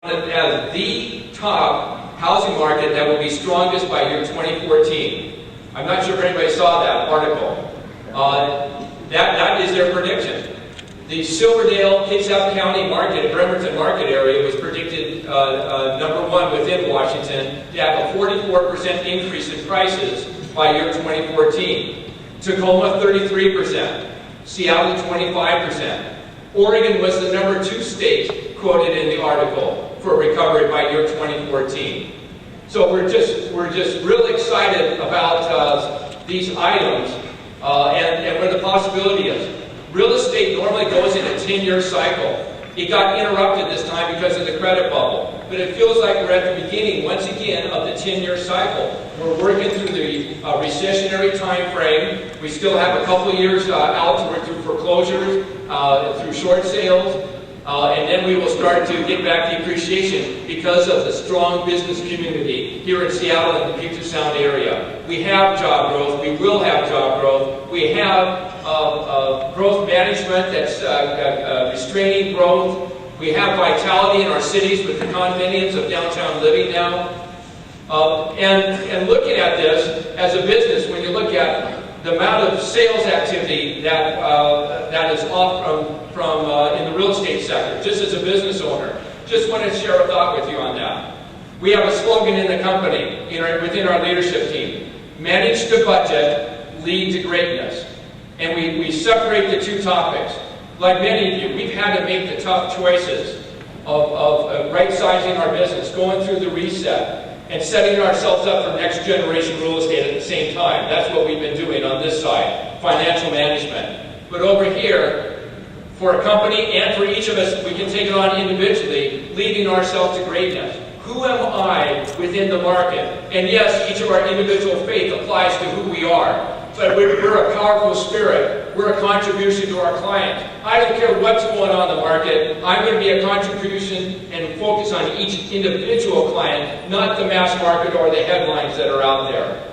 as the top housing market that will be strongest by year 2014. I'm not sure if anybody saw that article. That is their prediction. The Silverdale, Kitsap County market, Bremerton market area was predicted #1 within Washington to have a 44% increase in prices by year 2014. Tacoma 33%, Seattle 25%. Oregon was the #2 state quoted in the article for recovery by year 2014. So we're just really excited about these items and where the possibility is. Real estate normally goes in a 10-year cycle. It got interrupted this time because of the credit bubble. But it feels like we're at the beginning, once again, of the 10-year cycle. We're working through the recessionary time frame. We still have a couple of years out to work through foreclosures, through short sales, and then we will start to get back the appreciation because of the strong business community here in Seattle and the Puget Sound area. We have job growth. We will have job growth. We have growth management that's restraining growth. We have vitality in our cities with the condominiums of downtown living now. And looking at this as a business, when you look at the amount of sales activity that is off from in the real estate sector, just as a business owner, just want to share a thought with you on that. We have a slogan in the company, within our leadership team: manage to budget, lead to greatness. And we separate the two topics. Like many of you, we've had to make the tough choices of right-sizing our business, going through the reset, and setting ourselves up for next generation real estate at the same time. That's what we've been doing on this side, financial management. But over here, for a company and for each of us, we can take it on individually, leading ourselves to greatness. Who am I within the market? And yes, each of our individual faith applies to who we are. But we're a powerful spirit. We're a contribution to our clients. I don't care what's going on in the market. I'm going to be a contribution and focus on each individual client, not the mass market or the headlines that are out there.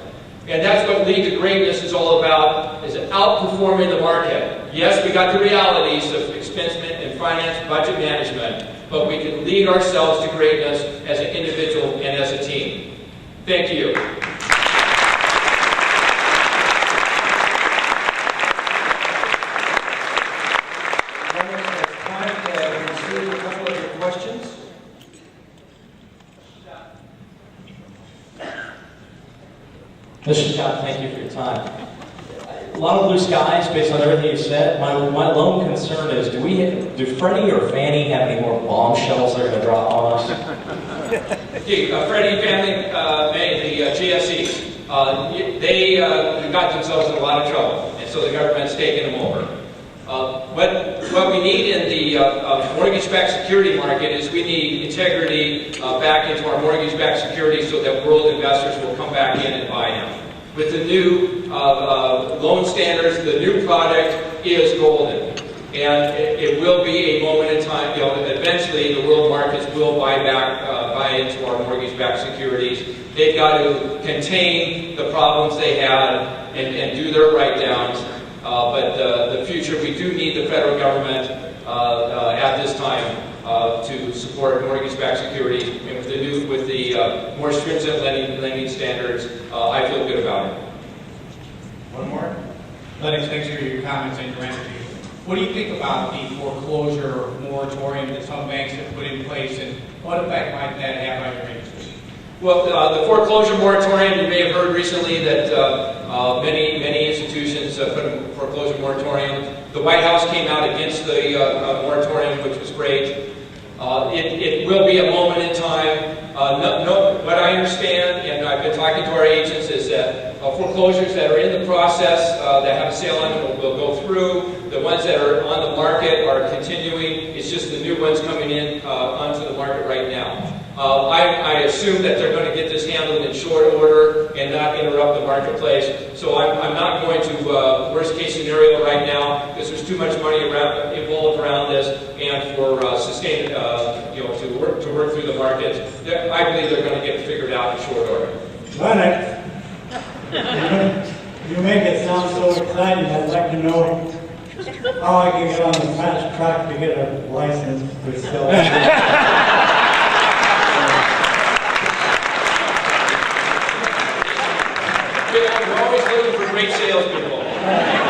And that's what Lead to Greatness is all about, is outperforming the market. Yes, we got the realities of expense and finance, budget management, but we can lead ourselves to greatness as an individual and as a team. Thank you. Mr. Scott, thank you for your time. A lot of blue skies based on everything you said. My lone concern is, do Freddie or Fannie have any more bombshells they're going to drop on us? Freddie and Fannie Mae, the GSEs, they got themselves in a lot of trouble, and so the government's taking them over. What we need in the mortgage-backed security market is we need integrity back into our mortgage-backed security so that world investors will come back in and buy them. With the new loan standards, the new product is golden. And it will be a moment in time, eventually the world markets will buy into our mortgage-backed securities. They've got to contain the problems they had and do their write-downs. But the future, we do need the federal government at this time to support mortgage-backed securities. And with the more stringent lending standards, I feel good about it. One more. Lennox, thanks for your comments and your energy. What do you think about the foreclosure moratorium that some banks have put in place, and what effect might that have on your industry? Well, the foreclosure moratorium, you may have heard recently that many institutions put a foreclosure moratorium. The White House came out against the moratorium, which was great. It will be a moment in time. What I understand, and I've been talking to our agents, is that foreclosures that are in the process, that have a sale on them, will go through. The ones that are on the market are continuing. It's just the new ones coming in onto the market right now. I assume that they're going to get this handled in short order and not interrupt the marketplace. So I'm not going to worst case scenario right now, because there's too much money involved around this, and for sustained, to work through the markets. I believe they're going to get figured out in short order. Lennox, you make it sound so exciting. I'd like to know how I can get on the fast track to get a license to sell. always looking for great salespeople.